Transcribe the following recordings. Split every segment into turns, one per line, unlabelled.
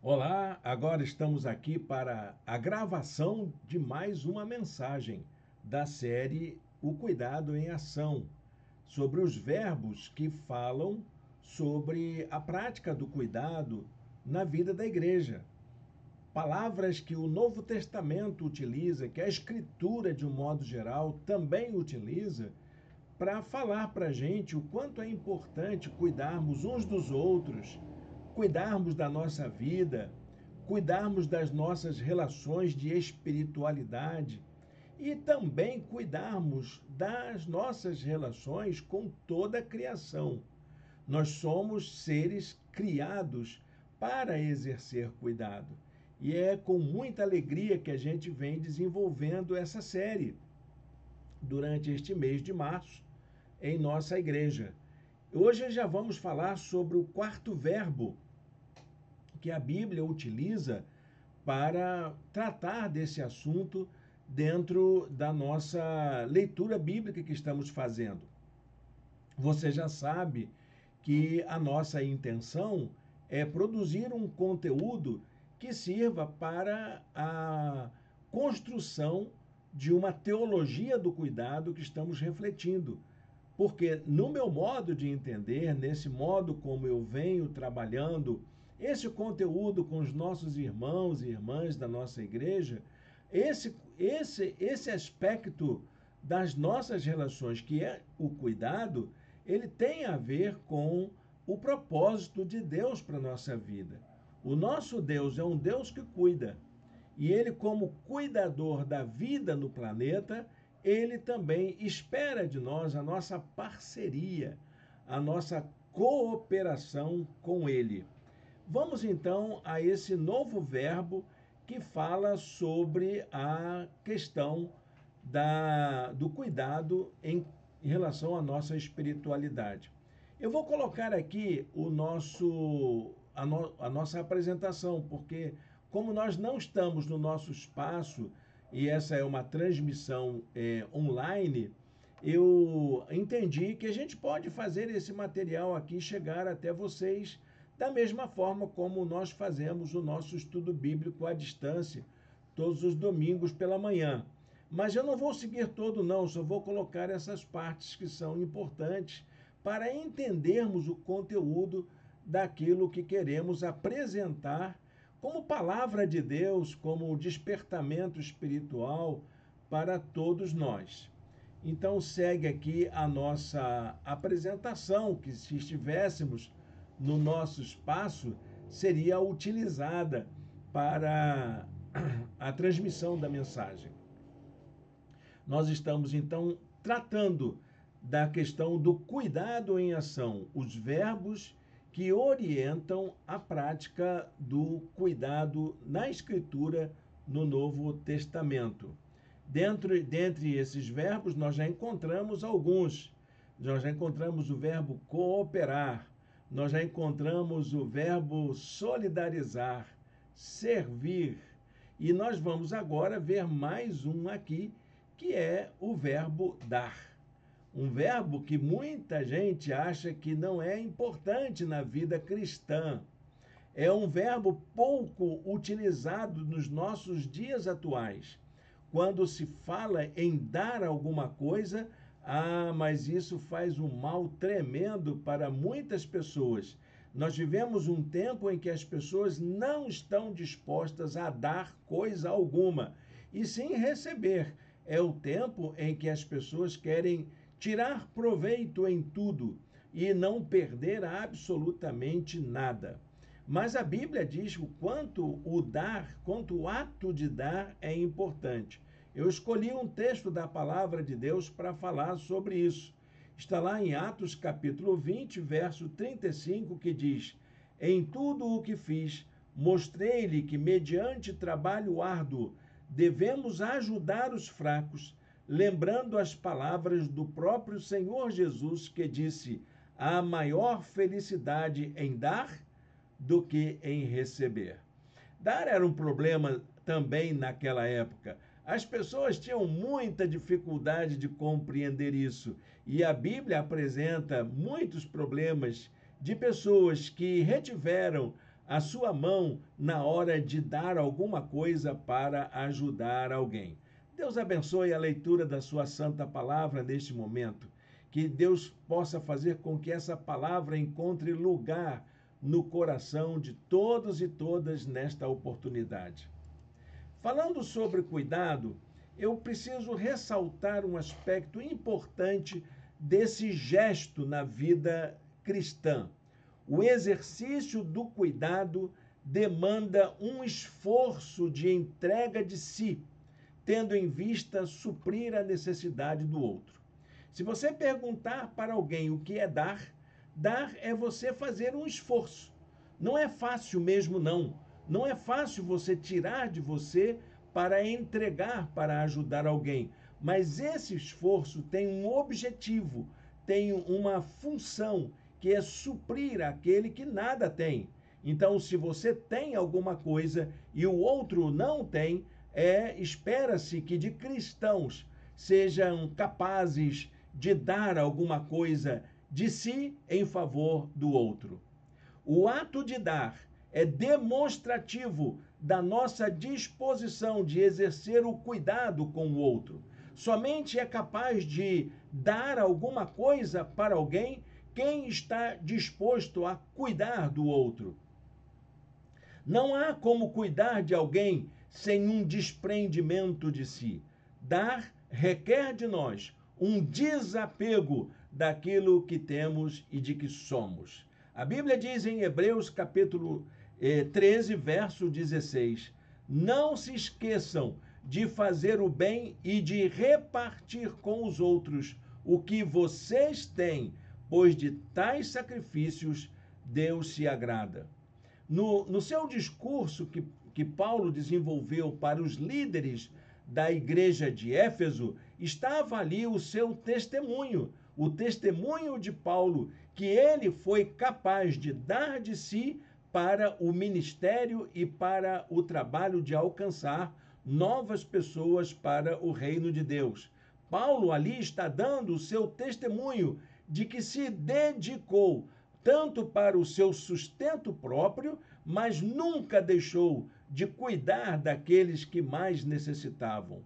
Olá, agora estamos aqui para a gravação de mais uma mensagem da série O Cuidado em Ação, sobre os verbos que falam sobre a prática do cuidado na vida da igreja. Palavras que o Novo Testamento utiliza, que a Escritura, de um modo geral, também utiliza, para falar para a gente o quanto é importante cuidarmos uns dos outros, cuidarmos da nossa vida, cuidarmos das nossas relações de espiritualidade e também cuidarmos das nossas relações com toda a criação. Nós somos seres criados para exercer cuidado. E é com muita alegria que a gente vem desenvolvendo essa série durante este mês de março em nossa igreja. Hoje já vamos falar sobre o quarto verbo que a Bíblia utiliza para tratar desse assunto dentro da nossa leitura bíblica que estamos fazendo. Você já sabe que a nossa intenção é produzir um conteúdo que sirva para a construção de uma teologia do cuidado que estamos refletindo. Porque, no meu modo de entender, nesse modo como eu venho trabalhando esse conteúdo com os nossos irmãos e irmãs da nossa igreja, esse aspecto das nossas relações, que é o cuidado, ele tem a ver com o propósito de Deus para a nossa vida. O nosso Deus é um Deus que cuida. E ele, como cuidador da vida no planeta, ele também espera de nós a nossa parceria, a nossa cooperação com ele. Vamos então a esse novo verbo que fala sobre a questão do cuidado em relação à nossa espiritualidade. Eu vou colocar aqui a nossa apresentação, porque como nós não estamos no nosso espaço, e essa é uma transmissão online, eu entendi que a gente pode fazer esse material aqui chegar até vocês da mesma forma como nós fazemos o nosso estudo bíblico à distância, todos os domingos pela manhã. Mas eu não vou seguir todo não, só vou colocar essas partes que são importantes para entendermos o conteúdo daquilo que queremos apresentar como palavra de Deus, como despertamento espiritual para todos nós. Então segue aqui a nossa apresentação, que se estivéssemos no nosso espaço, seria utilizada para a transmissão da mensagem. Nós estamos, então, tratando da questão do cuidado em ação, os verbos que orientam a prática do cuidado na Escritura no Novo Testamento. Dentre esses verbos, nós já encontramos alguns. Nós já encontramos o verbo cooperar, nós já encontramos o verbo solidarizar, servir, e nós vamos agora ver mais um aqui, que é o verbo dar. Um verbo que muita gente acha que não é importante na vida cristã. É um verbo pouco utilizado nos nossos dias atuais. Quando se fala em dar alguma coisa, mas isso faz um mal tremendo para muitas pessoas. Nós vivemos um tempo em que as pessoas não estão dispostas a dar coisa alguma, e sim receber. É o tempo em que as pessoas querem tirar proveito em tudo e não perder absolutamente nada. Mas a Bíblia diz o quanto o ato de dar é importante. Eu escolhi um texto da palavra de Deus para falar sobre isso. Está lá em Atos capítulo 20, verso 35, que diz: Em tudo o que fiz, mostrei-lhe que, mediante trabalho árduo, devemos ajudar os fracos, lembrando as palavras do próprio Senhor Jesus, que disse: há maior felicidade em dar do que em receber. Dar era um problema também naquela época. As pessoas tinham muita dificuldade de compreender isso, e a Bíblia apresenta muitos problemas de pessoas que retiveram a sua mão na hora de dar alguma coisa para ajudar alguém. Deus abençoe a leitura da sua santa palavra neste momento. Que Deus possa fazer com que essa palavra encontre lugar no coração de todos e todas nesta oportunidade. Falando sobre cuidado, eu preciso ressaltar um aspecto importante desse gesto na vida cristã. O exercício do cuidado demanda um esforço de entrega de si, tendo em vista suprir a necessidade do outro. Se você perguntar para alguém o que é dar, dar é você fazer um esforço. Não é fácil mesmo, não. Não é fácil você tirar de você para entregar, para ajudar alguém. Mas esse esforço tem um objetivo, tem uma função, que é suprir aquele que nada tem. Então, se você tem alguma coisa e o outro não tem, espera-se que de cristãos sejam capazes de dar alguma coisa de si em favor do outro. O ato de dar é demonstrativo da nossa disposição de exercer o cuidado com o outro. Somente é capaz de dar alguma coisa para alguém quem está disposto a cuidar do outro. Não há como cuidar de alguém sem um desprendimento de si. Dar requer de nós um desapego daquilo que temos e de que somos. A Bíblia diz em Hebreus capítulo 13, verso 16, não se esqueçam de fazer o bem e de repartir com os outros o que vocês têm, pois de tais sacrifícios Deus se agrada. No seu discurso que Paulo desenvolveu para os líderes da igreja de Éfeso, estava ali o seu testemunho, o testemunho de Paulo, que ele foi capaz de dar de si para o ministério e para o trabalho de alcançar novas pessoas para o reino de Deus. Paulo ali está dando o seu testemunho de que se dedicou tanto para o seu sustento próprio, mas nunca deixou de cuidar daqueles que mais necessitavam.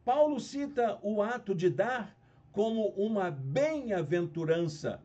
Paulo cita o ato de dar como uma bem-aventurança,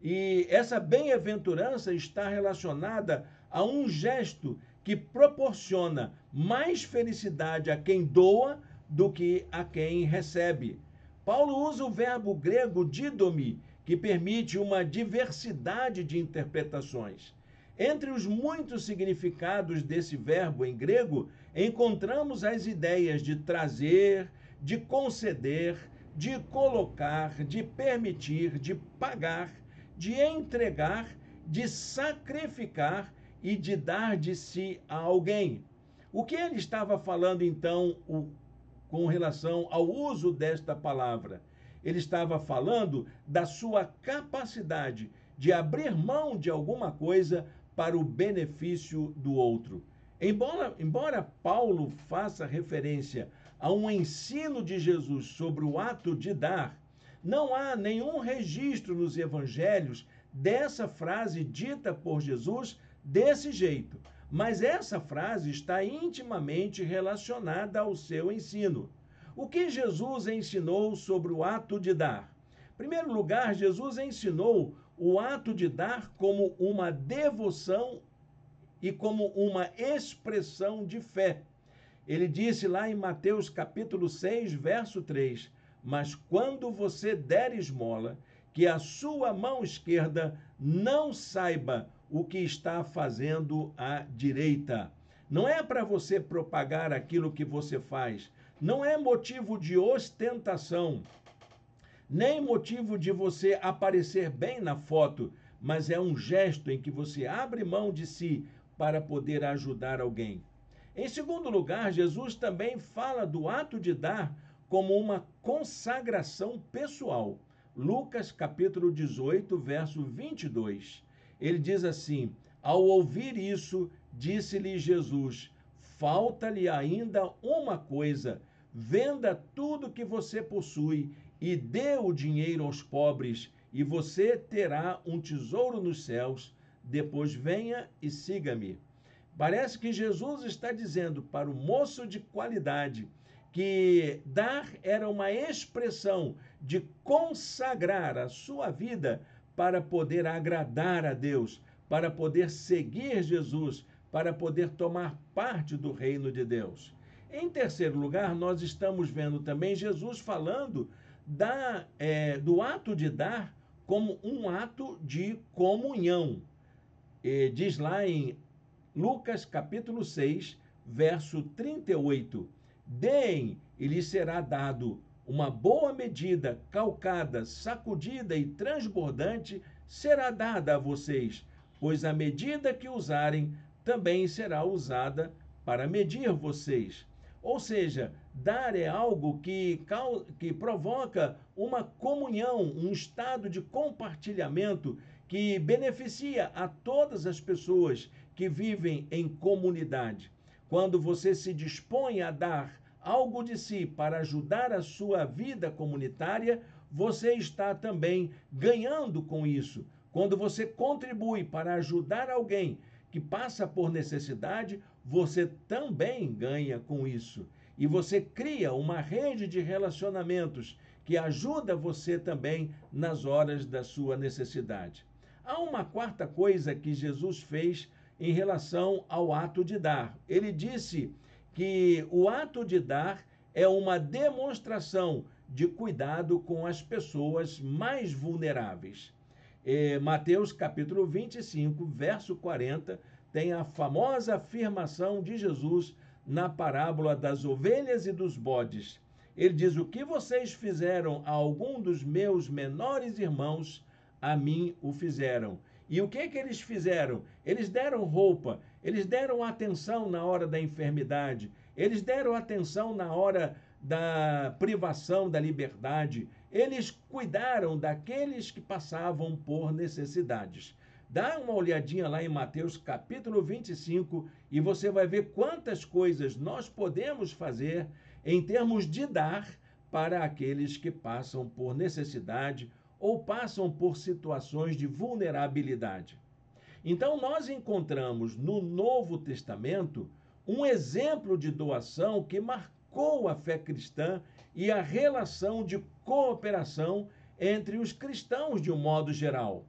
e essa bem-aventurança está relacionada a um gesto que proporciona mais felicidade a quem doa do que a quem recebe. Paulo usa o verbo grego didomi, que permite uma diversidade de interpretações. Entre os muitos significados desse verbo em grego, encontramos as ideias de trazer, de conceder, de colocar, de permitir, de pagar, de entregar, de sacrificar e de dar de si a alguém. O que ele estava falando, então, com relação ao uso desta palavra? Ele estava falando da sua capacidade de abrir mão de alguma coisa para o benefício do outro. Embora Paulo faça referência a um ensino de Jesus sobre o ato de dar, não há nenhum registro nos evangelhos dessa frase dita por Jesus desse jeito. Mas essa frase está intimamente relacionada ao seu ensino. O que Jesus ensinou sobre o ato de dar? Em primeiro lugar, Jesus ensinou o ato de dar como uma devoção e como uma expressão de fé. Ele disse lá em Mateus capítulo 6, verso 3, mas quando você der esmola, que a sua mão esquerda não saiba o que está fazendo a direita. Não é para você propagar aquilo que você faz, não é motivo de ostentação, nem motivo de você aparecer bem na foto, mas é um gesto em que você abre mão de si para poder ajudar alguém. Em segundo lugar, Jesus também fala do ato de dar como uma consagração pessoal. Lucas capítulo 18, verso 22. Ele diz assim: ao ouvir isso, disse-lhe Jesus, falta-lhe ainda uma coisa, venda tudo que você possui e dê o dinheiro aos pobres, e você terá um tesouro nos céus. Depois venha e siga-me. Parece que Jesus está dizendo para o moço de qualidade que dar era uma expressão de consagrar a sua vida para poder agradar a Deus, para poder seguir Jesus, para poder tomar parte do reino de Deus. Em terceiro lugar, nós estamos vendo também Jesus falando do ato de dar como um ato de comunhão. Diz lá em Lucas capítulo 6, verso 38, deem e lhes será dado uma boa medida, calcada, sacudida e transbordante, será dada a vocês, pois a medida que usarem também será usada para medir vocês. Ou seja, dar é algo que provoca uma comunhão, um estado de compartilhamento que beneficia a todas as pessoas que vivem em comunidade. Quando você se dispõe a dar algo de si para ajudar a sua vida comunitária, você está também ganhando com isso. Quando você contribui para ajudar alguém que passa por necessidade, você também ganha com isso. E você cria uma rede de relacionamentos que ajuda você também nas horas da sua necessidade. Há uma quarta coisa que Jesus fez em relação ao ato de dar. Ele disse que o ato de dar é uma demonstração de cuidado com as pessoas mais vulneráveis. Mateus capítulo 25, verso 40, tem a famosa afirmação de Jesus na parábola das ovelhas e dos bodes. Ele diz: o que vocês fizeram a algum dos meus menores irmãos, a mim o fizeram. E o que eles fizeram? Eles deram roupa, eles deram atenção na hora da enfermidade, eles deram atenção na hora da privação da liberdade, eles cuidaram daqueles que passavam por necessidades. Dá uma olhadinha lá em Mateus capítulo 25 e você vai ver quantas coisas nós podemos fazer em termos de dar para aqueles que passam por necessidade ou passam por situações de vulnerabilidade. Então, nós encontramos no Novo Testamento um exemplo de doação que marcou a fé cristã e a relação de cooperação entre os cristãos de um modo geral.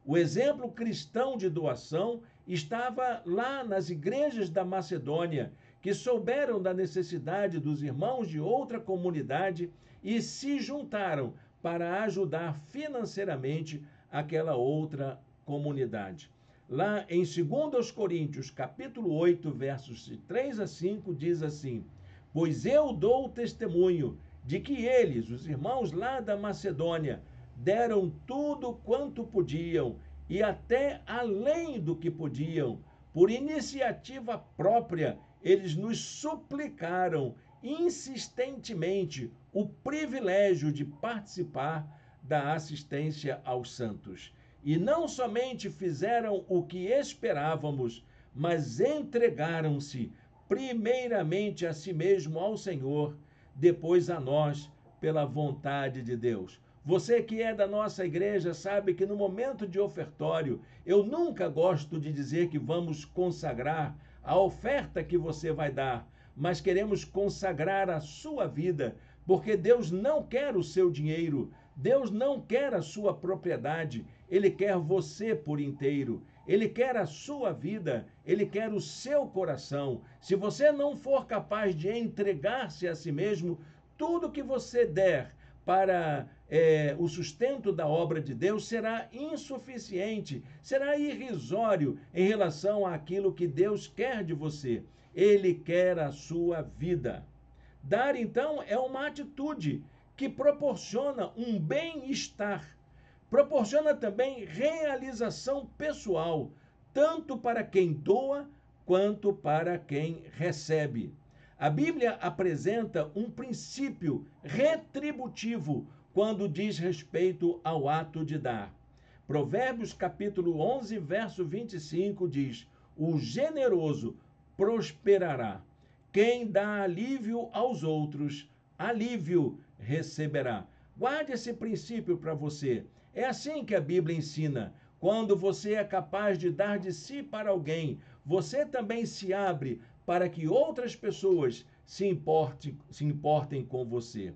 O exemplo cristão de doação estava lá nas igrejas da Macedônia, que souberam da necessidade dos irmãos de outra comunidade e se juntaram para ajudar financeiramente aquela outra comunidade. Lá em 2 Coríntios, capítulo 8, versos de 3 a 5, diz assim: pois eu dou testemunho de que eles, os irmãos lá da Macedônia, deram tudo quanto podiam e até além do que podiam. Por iniciativa própria, eles nos suplicaram insistentemente o privilégio de participar da assistência aos santos. E não somente fizeram o que esperávamos, mas entregaram-se primeiramente a si mesmo ao Senhor, depois a nós, pela vontade de Deus. Você que é da nossa igreja sabe que no momento de ofertório, eu nunca gosto de dizer que vamos consagrar a oferta que você vai dar, mas queremos consagrar a sua vida, porque Deus não quer o seu dinheiro, Deus não quer a sua propriedade, Ele quer você por inteiro. Ele quer a sua vida, Ele quer o seu coração. Se você não for capaz de entregar-se a si mesmo, tudo que você der para o sustento da obra de Deus será insuficiente, será irrisório em relação àquilo que Deus quer de você. Ele quer a sua vida. Dar, então, é uma atitude que proporciona um bem-estar, proporciona também realização pessoal, tanto para quem doa quanto para quem recebe. A Bíblia apresenta um princípio retributivo quando diz respeito ao ato de dar. Provérbios capítulo 11, verso 25 diz: o generoso prosperará. Quem dá alívio aos outros, alívio receberá. Guarde esse princípio para você. É assim que a Bíblia ensina. Quando você é capaz de dar de si para alguém, você também se abre para que outras pessoas se importem com você.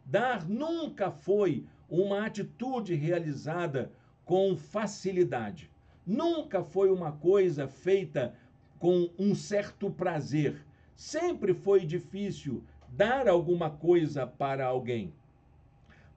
Dar nunca foi uma atitude realizada com facilidade. Nunca foi uma coisa feita com um certo prazer. Sempre foi difícil dar alguma coisa para alguém.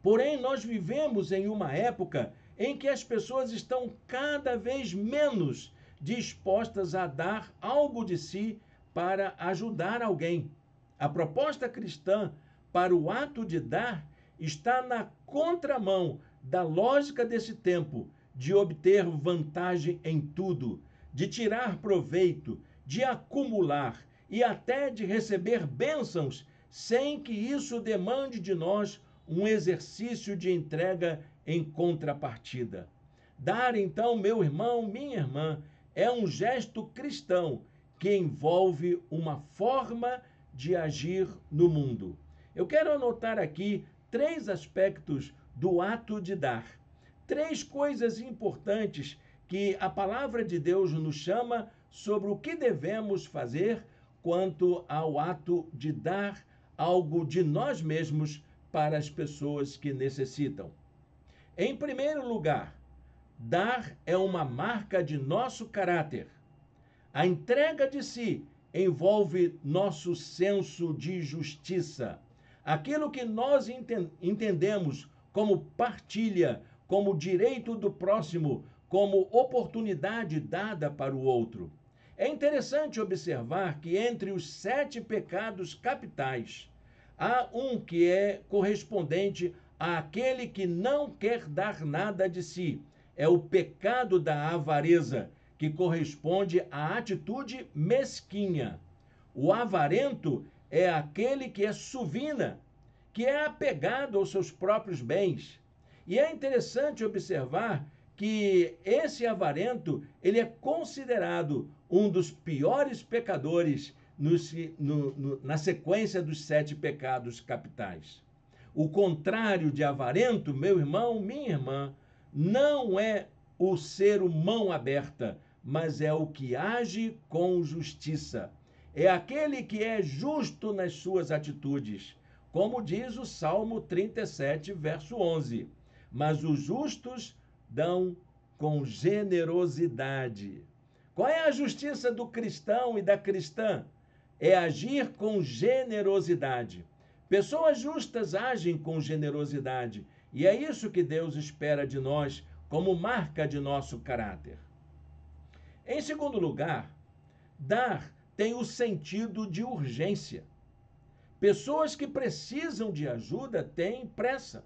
Porém, nós vivemos em uma época em que as pessoas estão cada vez menos dispostas a dar algo de si para ajudar alguém. A proposta cristã para o ato de dar está na contramão da lógica desse tempo, de obter vantagem em tudo, de tirar proveito, de acumular e até de receber bênçãos, sem que isso demande de nós um exercício de entrega em contrapartida. Dar, então, meu irmão, minha irmã, é um gesto cristão que envolve uma forma de agir no mundo. Eu quero anotar aqui 3 aspectos do ato de dar. 3 coisas importantes que a palavra de Deus nos chama sobre o que devemos fazer quanto ao ato de dar algo de nós mesmos para as pessoas que necessitam. Em primeiro lugar, dar é uma marca de nosso caráter. A entrega de si envolve nosso senso de justiça. Aquilo que nós entendemos como partilha, como direito do próximo, como oportunidade dada para o outro. É interessante observar que entre os 7 pecados capitais, há um que é correspondente àquele que não quer dar nada de si. É o pecado da avareza, que corresponde à atitude mesquinha. O avarento é aquele que é suvina, que é apegado aos seus próprios bens. E é interessante observar que esse avarento, ele é considerado um dos piores pecadores na sequência dos 7 pecados capitais. O contrário de avarento, meu irmão, minha irmã, não é o ser mão aberta, mas é o que age com justiça. É aquele que é justo nas suas atitudes, como diz o Salmo 37, verso 11. Mas os justos dão com generosidade. Qual é a justiça do cristão e da cristã? É agir com generosidade. Pessoas justas agem com generosidade, e é isso que Deus espera de nós como marca de nosso caráter. Em segundo lugar, dar tem o sentido de urgência. Pessoas que precisam de ajuda têm pressa.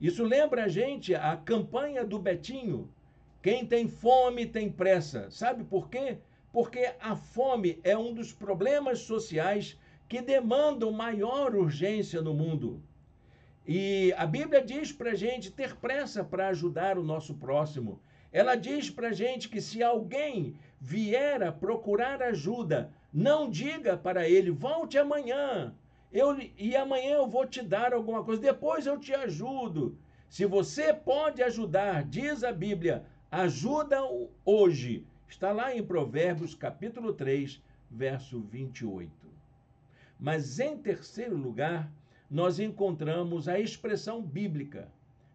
Isso lembra a gente a campanha do Betinho. Quem tem fome tem pressa. Sabe por quê? Porque a fome é um dos problemas sociais que demandam maior urgência no mundo. E a Bíblia diz para a gente ter pressa para ajudar o nosso próximo. Ela diz para a gente que se alguém vier a procurar ajuda, não diga para ele, volte amanhã, e amanhã eu vou te dar alguma coisa, depois eu te ajudo. Se você pode ajudar, diz a Bíblia, ajuda hoje. Está lá em Provérbios, capítulo 3, verso 28. Mas em terceiro lugar, nós encontramos a expressão bíblica.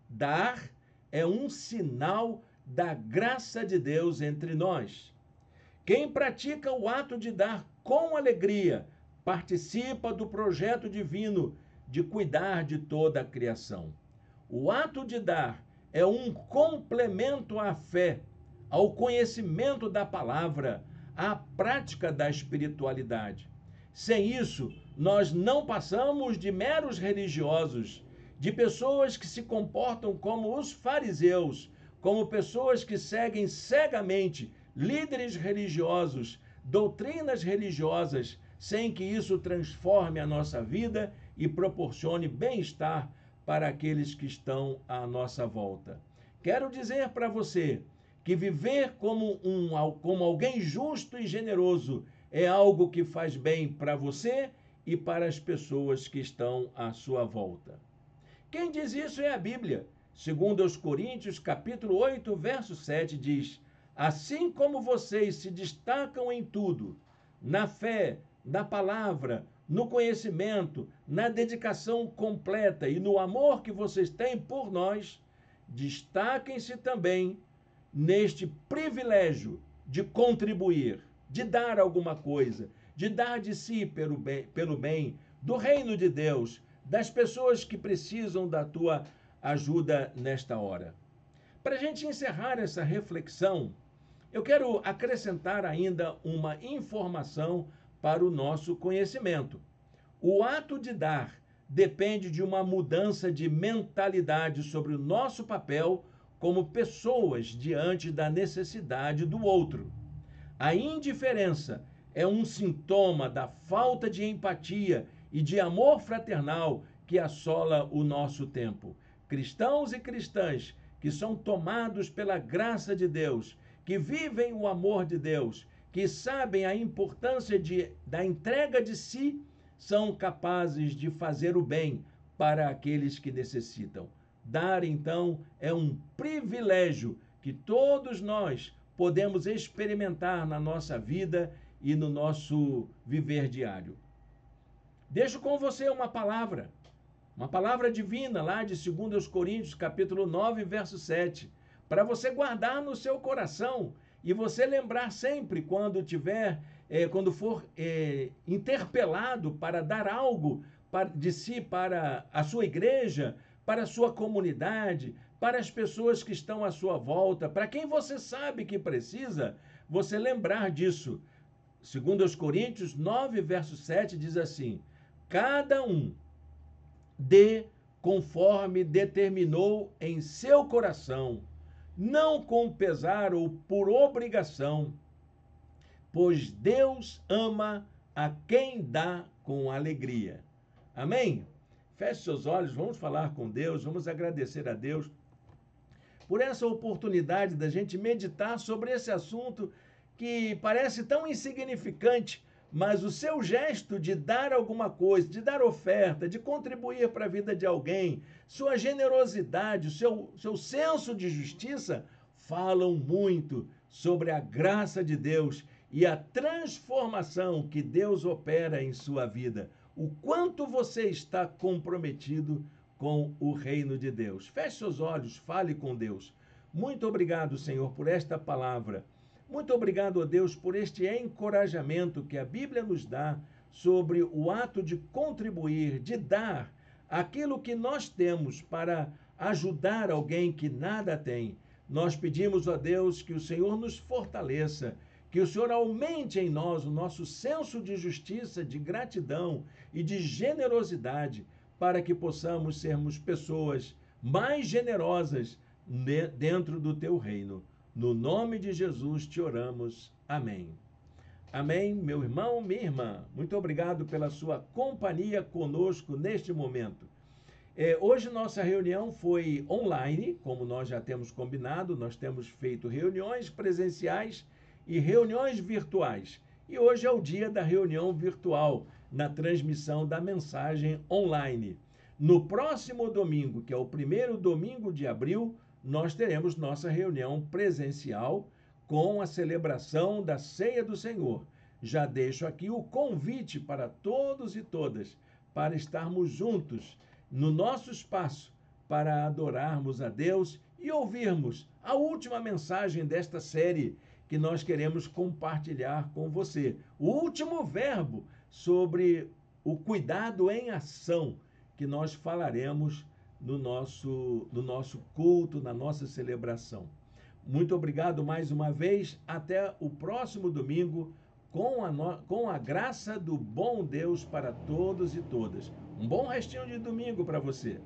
Dar é um sinal da graça de Deus entre nós. Quem pratica o ato de dar com alegria, participa do projeto divino de cuidar de toda a criação. O ato de dar é um complemento à fé, ao conhecimento da palavra, à prática da espiritualidade. Sem isso, nós não passamos de meros religiosos, de pessoas que se comportam como os fariseus, como pessoas que seguem cegamente líderes religiosos, doutrinas religiosas, sem que isso transforme a nossa vida e proporcione bem-estar para aqueles que estão à nossa volta. Quero dizer para você que viver como alguém justo e generoso é algo que faz bem para você e para as pessoas que estão à sua volta. Quem diz isso é a Bíblia. Segundo aos Coríntios, capítulo 8, verso 7, diz: Assim como vocês se destacam em tudo, na fé, na palavra, no conhecimento, na dedicação completa e no amor que vocês têm por nós, destaquem-se também neste privilégio de contribuir, de dar alguma coisa, de dar de si pelo bem do reino de Deus, das pessoas que precisam da tua ajuda nesta hora. Para a gente encerrar essa reflexão, eu quero acrescentar ainda uma informação para o nosso conhecimento. O ato de dar depende de uma mudança de mentalidade sobre o nosso papel como pessoas diante da necessidade do outro. A indiferença é um sintoma da falta de empatia e de amor fraternal que assola o nosso tempo. Cristãos e cristãs que são tomados pela graça de Deus, que vivem o amor de Deus, que sabem a importância da entrega de si, são capazes de fazer o bem para aqueles que necessitam. Dar, então, é um privilégio que todos nós podemos experimentar na nossa vida e no nosso viver diário. Deixo com você uma palavra divina lá de 2 Coríntios, capítulo 9, verso 7, para você guardar no seu coração e você lembrar sempre quando for interpelado para dar algo de si para a sua igreja, para a sua comunidade, para as pessoas que estão à sua volta, para quem você sabe que precisa, você lembrar disso. 2 Coríntios 9, verso 7 diz assim: cada um dê conforme determinou em seu coração, não com pesar ou por obrigação, pois Deus ama a quem dá com alegria. Amém? Feche seus olhos, vamos falar com Deus, vamos agradecer a Deus por essa oportunidade da gente meditar sobre esse assunto que parece tão insignificante, mas o seu gesto de dar alguma coisa, de dar oferta, de contribuir para a vida de alguém, sua generosidade, o seu senso de justiça, falam muito sobre a graça de Deus e a transformação que Deus opera em sua vida. O quanto você está comprometido com o reino de Deus. Feche seus olhos, fale com Deus. Muito obrigado, Senhor, por esta palavra. Muito obrigado, ó Deus, por este encorajamento que a Bíblia nos dá sobre o ato de contribuir, de dar aquilo que nós temos para ajudar alguém que nada tem. Nós pedimos, ó Deus, que o Senhor nos fortaleça, que o Senhor aumente em nós o nosso senso de justiça, de gratidão e de generosidade, para que possamos sermos pessoas mais generosas dentro do teu reino. No nome de Jesus te oramos. Amém. Amém, meu irmão, minha irmã. Muito obrigado pela sua companhia conosco neste momento. Hoje nossa reunião foi online, como nós já temos combinado. Nós temos feito reuniões presenciais e reuniões virtuais. E hoje é o dia da reunião virtual, na transmissão da mensagem online. No próximo domingo, que é o primeiro domingo de abril, nós teremos nossa reunião presencial com a celebração da Ceia do Senhor. Já deixo aqui o convite para todos e todas para estarmos juntos no nosso espaço para adorarmos a Deus e ouvirmos a última mensagem desta série que nós queremos compartilhar com você. O último verbo sobre o cuidado em ação que nós falaremos no nosso culto, na nossa celebração. Muito obrigado mais uma vez. Até o próximo domingo, com a graça do bom Deus para todos e todas. Um bom restinho de domingo para você.